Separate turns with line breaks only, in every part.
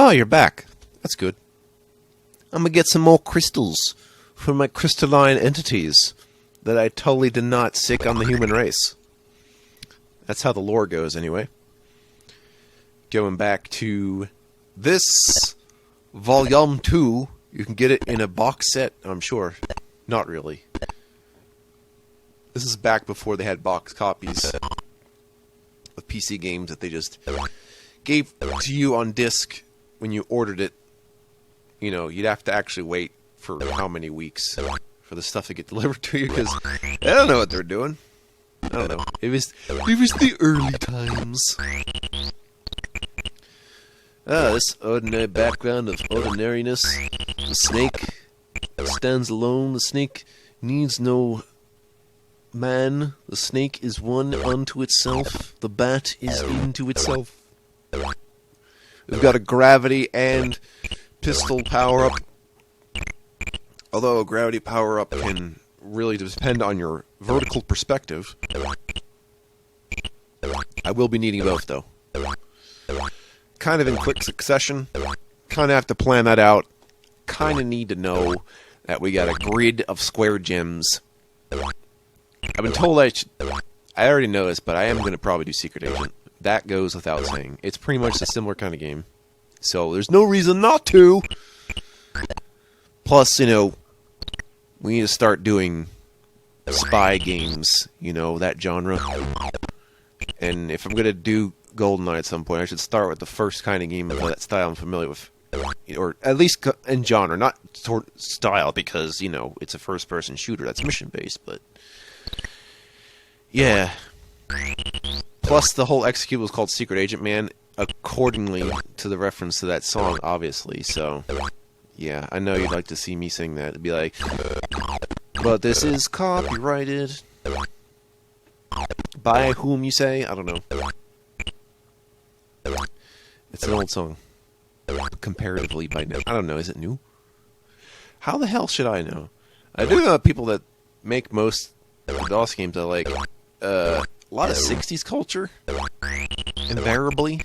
Oh, you're back. That's good. I'm gonna get some more crystals for my crystalline entities that I totally did not sick on the human race. That's how the lore goes, anyway. Going back to this Volume 2, you can get it in a box set, I'm sure. Not really. This is back before they had box copies of PC games that they just gave to you on disc when you ordered it. You know, you'd have to actually wait for how many weeks for the stuff to get delivered to you, because I don't know what they're doing. I don't know. It was the early times. This ordinary background of ordinariness. The snake stands alone. The snake needs no man. The snake is one unto itself. The bat is into itself. We've got a gravity and pistol power-up. Although a gravity power-up can really depend on your vertical perspective. I will be needing both, though. Kind of in quick succession. Kind of have to plan that out. Kind of need to know that we got a grid of square gems. I've been told I already know this, but I am going to probably do Secret Agent. That goes without saying. It's pretty much a similar kind of game. So there's no reason not to. Plus, you know, we need to start doing spy games, you know, that genre. And if I'm going to do GoldenEye at some point, I should start with the first kind of game of that style I'm familiar with. Or at least in genre, not style, because, you know, it's a first-person shooter that's mission-based, but... yeah. Plus, the whole execute was called Secret Agent Man, accordingly to the reference to that song, obviously, so... yeah, I know you'd like to see me sing that. It'd be like... but this is copyrighted. By whom, you say? I don't know. It's an old song. Comparatively by now. I don't know, is it new? How the hell should I know? I do know people that make most of the DOS games I like. A lot of 60s culture. Invariably.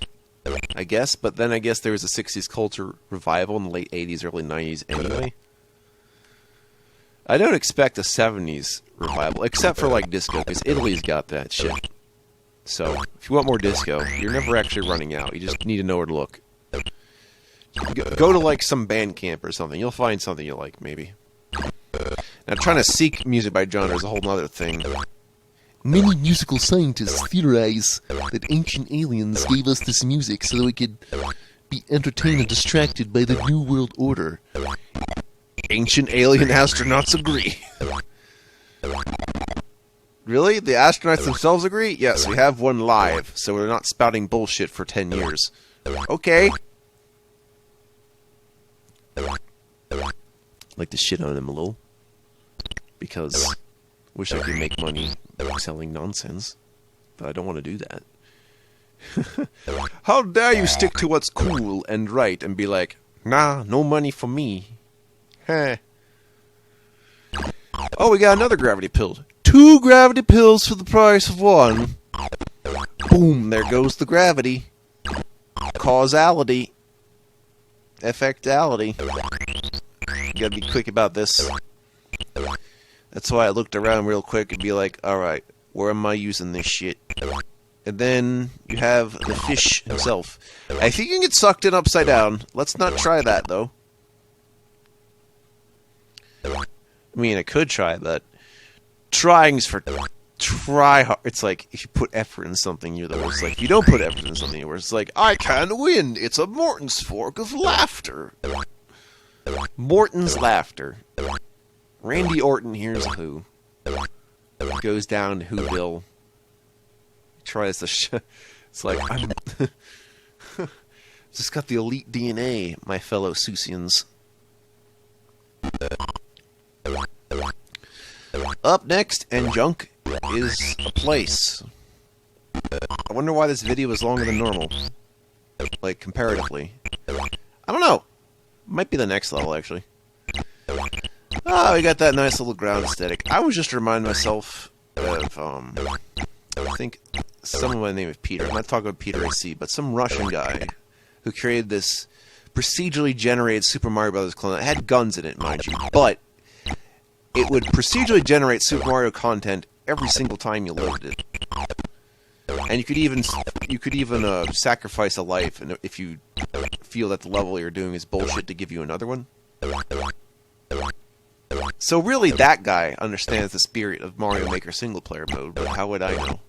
I guess, but then I guess there was a 60s culture revival in the late 80s, early 90s anyway. I don't expect a 70s revival, except for like disco, because Italy's got that shit. So, if you want more disco, you're never actually running out. You just need to know where to look. Go to like some band camp or something. You'll find something you like, maybe. Now, trying to seek music by genre is a whole other thing. Many musical scientists theorize that ancient aliens gave us this music so that we could be entertained and distracted by the New World Order. Ancient alien astronauts agree. Really? The astronauts themselves agree? Yes, we have one live, so we're not spouting bullshit for 10 years. Okay. Like to shit on him a little. Because... wish I could make money selling nonsense, but I don't want to do that. How dare you stick to what's cool and right and be like, nah, no money for me. Heh. Oh, we got another gravity pill. 2 gravity pills for the price of 1. Boom, there goes the gravity. Causality. Effectality. You gotta be quick about this. That's why I looked around real quick and be like, alright, where am I using this shit? And then you have the fish himself. I think you can get sucked in upside down. Let's not try that, though. I mean, I could try, but trying's for try hard. It's like, if you put effort in something, you're the worst. Like, if you don't put effort in something, you're worse. It's like, I can't win. It's a Morton's fork of laughter. Morton's laughter. Randy Orton hears a Who. Goes down to Whoville. Tries to it's like, I'm... just got the elite DNA, my fellow Susians. Up next, and junk, is a place. I wonder why this video is longer than normal. Like, comparatively. I don't know. Might be the next level, actually. Oh, we got that nice little ground aesthetic. I was just reminding myself of, I think someone by the name of Peter. I'm not talking about Peter AC, but some Russian guy who created this procedurally generated Super Mario Brothers clone. It had guns in it, mind you, but it would procedurally generate Super Mario content every single time you loaded it. And you could even sacrifice a life, and if you feel that the level you're doing is bullshit, to give you another one. So really, that guy understands the spirit of Mario Maker single-player mode, but how would I know?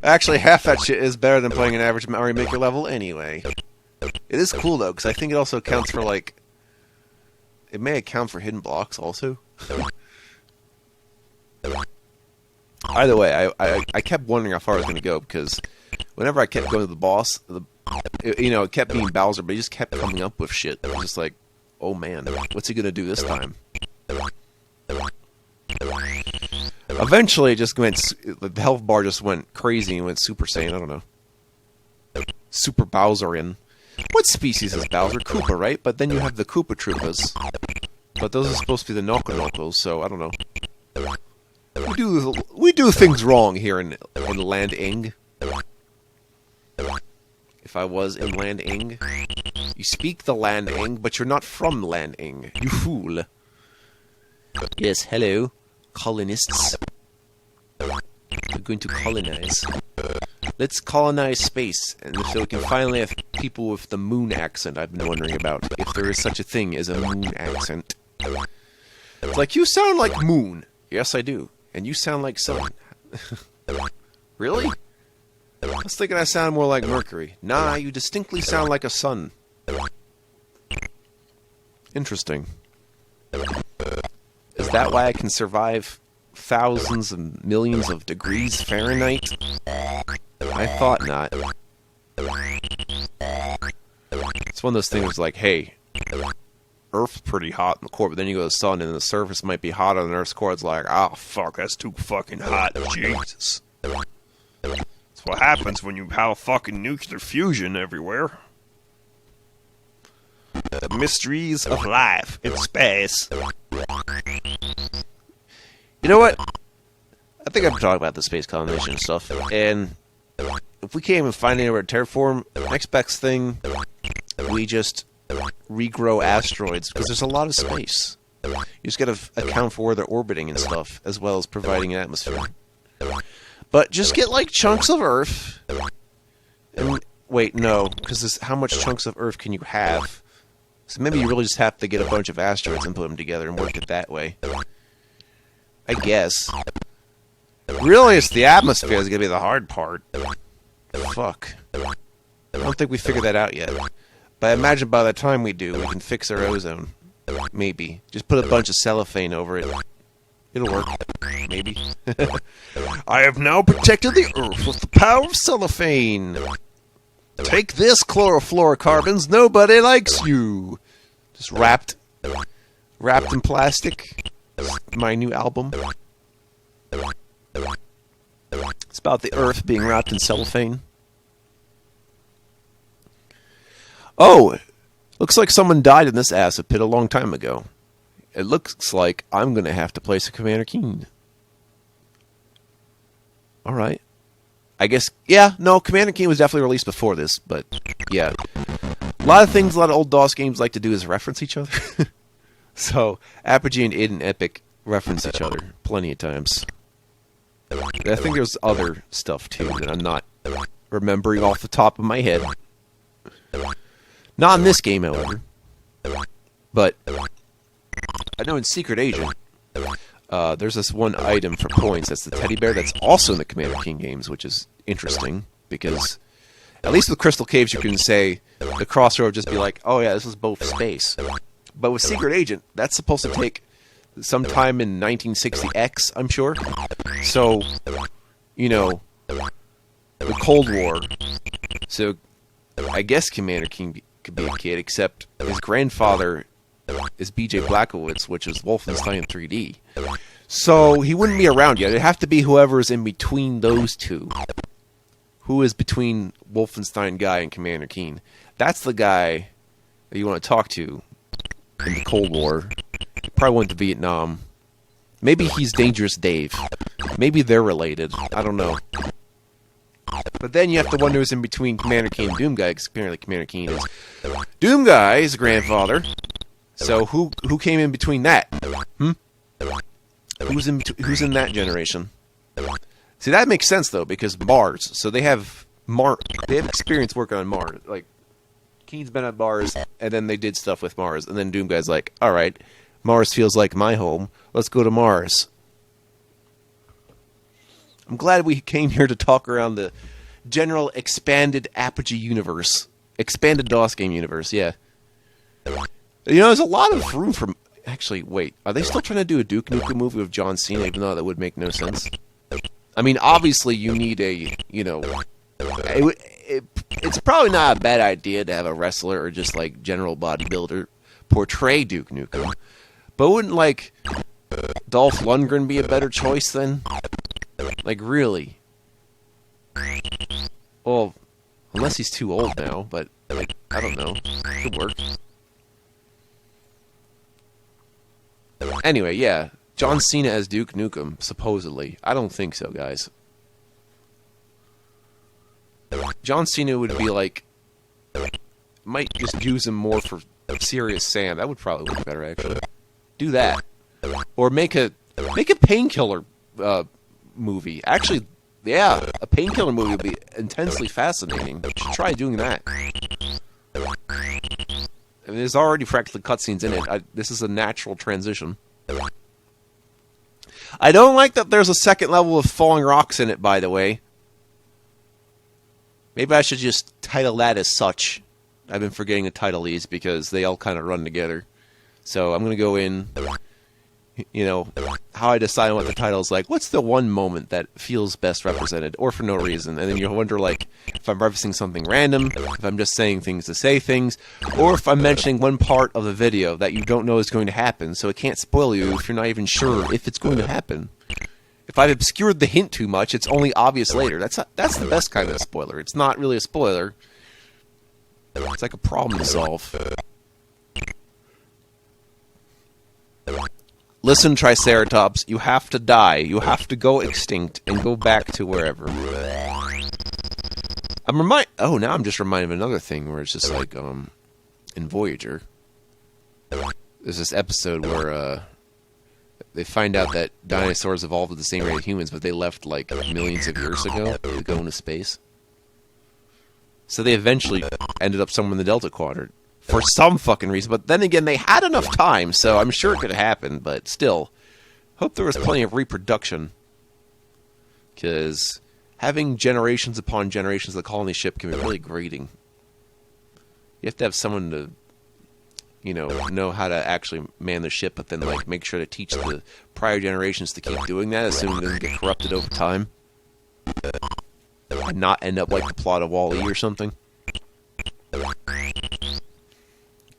Actually, half that shit is better than playing an average Mario Maker level anyway. It is cool, though, because I think it also accounts for, like... It may account for hidden blocks, also. Either way, I kept wondering how far I was going to go, because whenever I kept going to the boss, it kept being Bowser, but he just kept coming up with shit. It was just like, oh man, what's he going to do this time? Eventually, it just went, the health bar just went crazy and went Super Saiyan, I don't know. Super Bowserian. What species is Bowser? Koopa, right? But then you have the Koopa Troopas. But those are supposed to be the Noko Nokos, so I don't know. We do things wrong here in Land Ing. If I was in Land Ing. You speak the Land Ing, but you're not from Land Ing. You fool. Yes, hello, colonists. We're going to colonize. Let's colonize space, and so we can finally have people with the moon accent I've been wondering about, if there is such a thing as a moon accent. It's like, you sound like moon. Yes, I do. And you sound like sun. Really? I was thinking I sound more like Mercury. Nah, you distinctly sound like a sun. Interesting. Is that why I can survive thousands and millions of degrees Fahrenheit? I thought not. It's one of those things like, hey, Earth's pretty hot in the core, but then you go to the sun and the surface might be hotter than Earth's core. It's like, oh fuck, that's too fucking hot. Jesus. That's what happens when you have fucking nuclear fusion everywhere. The mysteries of life in space. You know what? I think I've been talking about the space colonization and stuff, and if we can't even find anywhere to terraform, next best thing, we just regrow asteroids, because there's a lot of space. You just gotta account for where they're orbiting and stuff, as well as providing an atmosphere. But just get, like, chunks of Earth, and, wait, no, because how much chunks of Earth can you have? So maybe you really just have to get a bunch of asteroids and put them together and work it that way. I guess. Really, it's the atmosphere that's gonna be the hard part. Fuck. I don't think we figured that out yet. But I imagine by the time we do, we can fix our ozone. Maybe. Just put a bunch of cellophane over it. It'll work. Maybe. I have now protected the Earth with the power of cellophane. Take this, chlorofluorocarbons. Nobody likes you. Just wrapped in plastic. My new album. It's about the Earth being wrapped in cellophane. Oh, looks like someone died in this acid pit a long time ago. It looks like I'm going to have to place a Commander Keen. Alright. I guess, yeah, no, Commander Keen was definitely released before this, but, yeah. A lot of things a lot of old DOS games like to do is reference each other. So, Apogee and Id and Epic reference each other plenty of times. I think there's other stuff, too, that I'm not remembering off the top of my head. Not in this game, however. But I know in Secret Agent, there's this one item for points. That's the teddy bear that's also in the Commander King games, which is interesting, because at least with Crystal Caves you can say, the crossroad would just be like, oh yeah, this is both space. But with Secret Agent, that's supposed to take sometime in 1960X, I'm sure. So, you know, the Cold War. So, I guess Commander King could be a kid, except his grandfather is B.J. Blazkowicz, which is Wolfenstein 3D. So, he wouldn't be around yet. It'd have to be whoever's in between those two. Who is between Wolfenstein Guy and Commander Keen. That's the guy that you want to talk to in the Cold War. He probably went to Vietnam. Maybe he's Dangerous Dave. Maybe they're related. I don't know. But then you have to wonder who's in between Commander Keen and Doomguy, because apparently Commander Keen is Doomguy's grandfather. So who came in between that? Who's in that generation? See, that makes sense though, because Mars. So they have experience working on Mars. Like Keen's been at Mars, and then they did stuff with Mars, and then Doomguy's like, all right, Mars feels like my home. Let's go to Mars. I'm glad we came here to talk around the general expanded Apogee universe. Expanded DOS game universe, yeah. You know, there's a lot of room for... Actually, wait. Are they still trying to do a Duke Nukem movie with John Cena, even though that would make no sense? I mean, obviously you need a, you know... It's probably not a bad idea to have a wrestler or just, like, general bodybuilder portray Duke Nukem. But wouldn't, like, Dolph Lundgren be a better choice then? Like, really? Well, unless he's too old now, but, like, I don't know. Could work. Anyway, yeah. John Cena as Duke Nukem, supposedly. I don't think so, guys. John Cena would be like... Might just use him more for Serious Sam. That would probably work better, actually. Do that. Or make a Painkiller movie. Actually, yeah, a Painkiller movie would be intensely fascinating. You should try doing that. I mean, there's already practically cutscenes in it. This is a natural transition. I don't like that there's a second level of falling rocks in it, by the way. Maybe I should just title that as such. I've been forgetting to title these because they all kind of run together. So I'm going to go in, you know, how I decide on what the title is like. What's the one moment that feels best represented, or for no reason? And then you wonder, like, if I'm referencing something random, if I'm just saying things to say things, or if I'm mentioning one part of the video that you don't know is going to happen, so it can't spoil you if you're not even sure if it's going to happen. If I've obscured the hint too much, it's only obvious later. That's the best kind of a spoiler. It's not really a spoiler. It's like a problem to solve. Listen, Triceratops, you have to die. You have to go extinct and go back to wherever. Oh, now I'm just reminded of another thing where it's just like, in Voyager, there's this episode where, they find out that dinosaurs evolved at the same rate as humans, but they left, like, millions of years ago to go into space. So they eventually ended up somewhere in the Delta Quadrant. For some fucking reason. But then again, they had enough time, so I'm sure it could happen. But still, hope there was plenty of reproduction. Because having generations upon generations of the colony ship can be really grating. You have to have someone to, you know how to actually man the ship, but then, like, make sure to teach the prior generations to keep doing that, assuming it doesn't get corrupted over time. And not end up like the plot of Wall-E or something.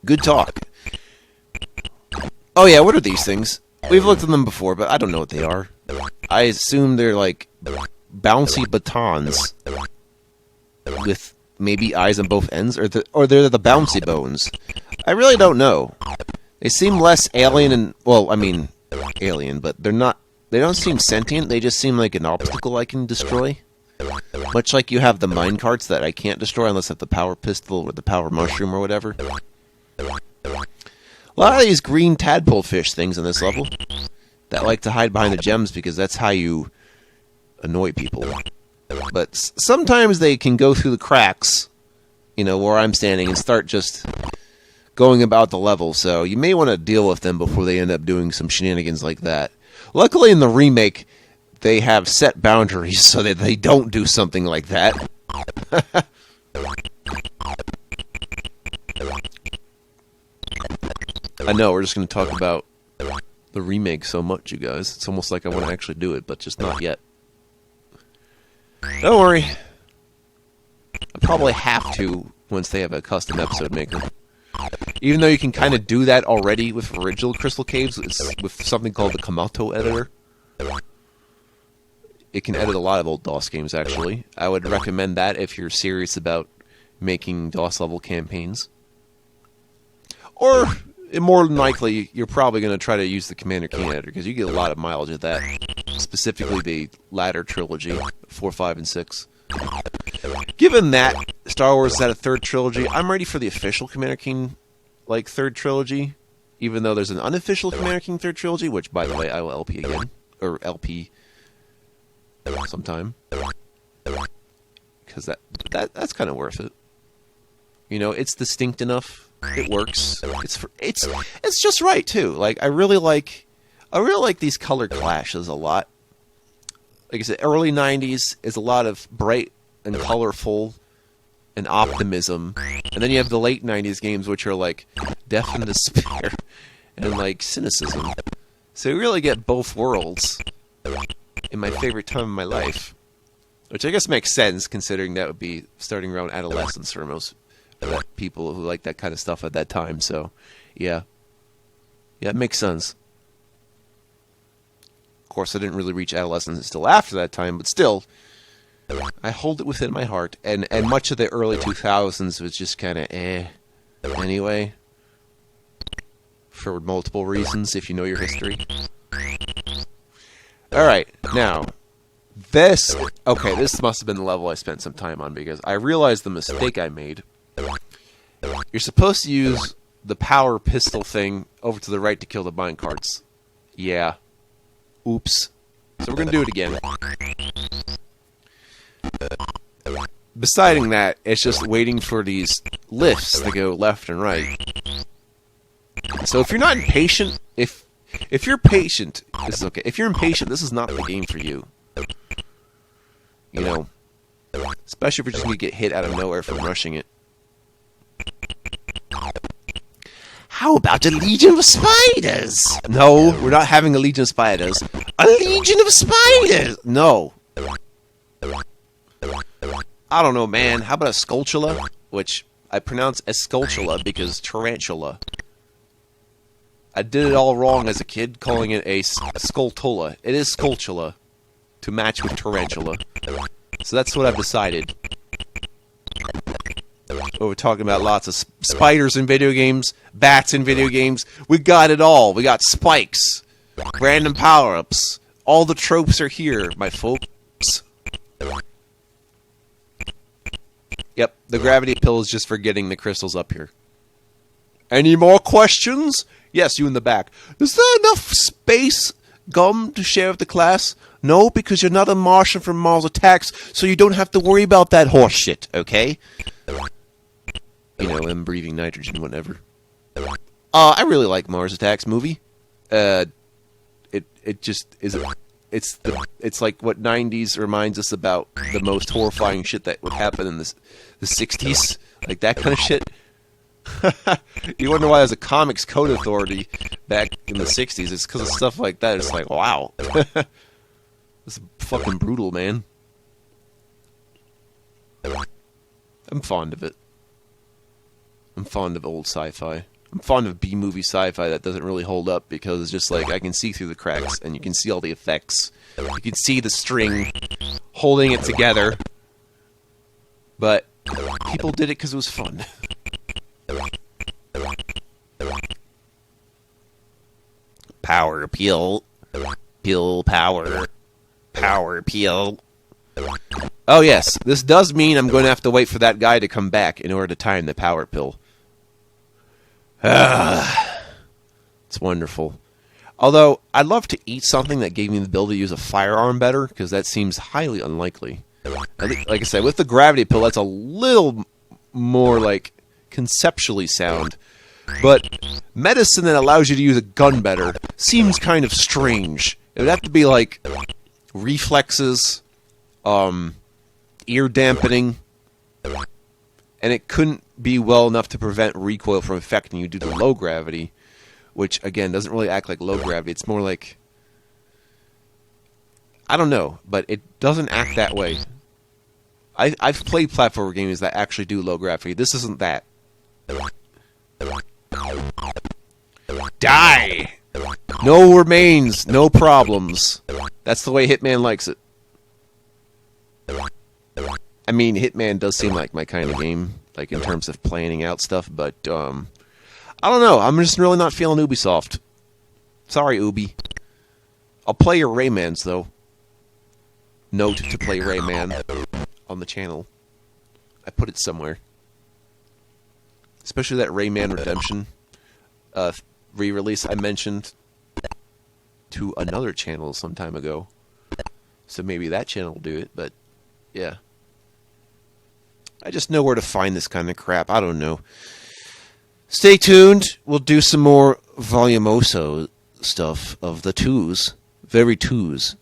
Good talk. Oh yeah, what are these things? We've looked at them before, but I don't know what they are. I assume they're like bouncy batons with maybe eyes on both ends, or they're the bouncy bones. I really don't know. They seem less alien and, well, I mean, alien, but they're not. They don't seem sentient. They just seem like an obstacle I can destroy. Much like you have the minecarts that I can't destroy unless I have the power pistol or the power mushroom or whatever. A lot of these green tadpole fish things in this level that like to hide behind the gems because that's how you annoy people. But sometimes they can go through the cracks, you know, where I'm standing and start just going about the level. So you may want to deal with them before they end up doing some shenanigans like that. Luckily in the remake, they have set boundaries so that they don't do something like that. I know, we're just going to talk about the remake so much, you guys. It's almost like I want to actually do it, but just not yet. Don't worry. I probably have to once they have a custom episode maker. Even though you can kind of do that already with original Crystal Caves, it's with something called the Komodo editor. It can edit a lot of old DOS games, actually. I would recommend that if you're serious about making DOS-level campaigns. Or, more than likely, you're probably going to try to use the Commander Keen editor, because you get a lot of mileage of that. Specifically the latter trilogy, 4, 5, and 6. Given that Star Wars is at a third trilogy, I'm ready for the official Commander King, like, third trilogy. Even though there's an unofficial Commander King third trilogy, which, by the way, I will LP again. Or LP sometime. Because that's kind of worth it. You know, it's distinct enough. It works. It's just right, too. Like, I really like these color clashes a lot. Like I said, early 90s is a lot of bright and colorful and optimism. And then you have the late 90s games, which are like death and despair and like cynicism. So you really get both worlds in my favorite time of my life. Which I guess makes sense, considering that would be starting around adolescence for most people who like that kind of stuff at that time. So, yeah. Yeah, it makes sense. Of course, I didn't really reach adolescence until after that time, but still, I hold it within my heart. And much of the early 2000s was just kind of anyway. For multiple reasons, if you know your history. Alright, now, this must have been the level I spent some time on, because I realized the mistake I made. You're supposed to use the power pistol thing over to the right to kill the minecarts. Yeah. Oops. So we're going to do it again. Besides that, it's just waiting for these lifts to go left and right. So if you're not impatient, if you're patient, this is okay. If you're impatient, this is not the game for you. You know, especially if you're just going to get hit out of nowhere from rushing it. How about a legion of spiders? No, we're not having a legion of spiders. A legion of spiders! No. I don't know, man. How about a sculptula? Which I pronounce escultula because tarantula. I did it all wrong as a kid, calling it a sculptula. It is sculptula to match with tarantula. So that's what I've decided. Oh, we're talking about lots of spiders in video games, bats in video games. We got it all. We got spikes, random power-ups. All the tropes are here, my folks. Yep, the gravity pill is just for getting the crystals up here. Any more questions? Yes, you in the back. Is there enough space gum to share with the class? No, because you're not a Martian from Mars Attacks, so you don't have to worry about that horse shit, okay? You know, them breathing nitrogen, whatever. I really like Mars Attacks movie. It just is. It's like what 90s reminds us about the most horrifying shit that would happen in the 60s, like that kind of shit. You wonder why there's a comics code authority back in the 60s. It's because of stuff like that. It's like, wow. It's fucking brutal, man. I'm fond of it. I'm fond of old sci-fi. I'm fond of B-movie sci-fi that doesn't really hold up because it's just like I can see through the cracks and you can see all the effects. You can see the string holding it together. But people did it because it was fun. Power peel. Peel power. Power peel. Oh yes, this does mean I'm going to have to wait for that guy to come back in order to time the power pill. It's wonderful. Although, I'd love to eat something that gave me the ability to use a firearm better, because that seems highly unlikely. Like I said, with the gravity pill, that's a little more, like, conceptually sound. But medicine that allows you to use a gun better seems kind of strange. It would have to be, like, reflexes, ear dampening, and it couldn't be well enough to prevent recoil from affecting you due to low gravity, which, again, doesn't really act like low gravity. It's more like, I don't know, but it doesn't act that way. I've played platformer games that actually do low gravity. This isn't that. Die! No remains, no problems. That's the way Hitman likes it. I mean, Hitman does seem like my kind of game, like in terms of planning out stuff, but I don't know. I'm just really not feeling Ubisoft. Sorry, Ubi. I'll play your Raymans, though. Note to play Rayman. on the channel. I put it somewhere. Especially that Rayman Redemption re-release I mentioned to another channel some time ago. So maybe that channel will do it, but yeah. I just know where to find this kind of crap. I don't know. Stay tuned. We'll do some more Volumoso stuff of the twos. Very twos.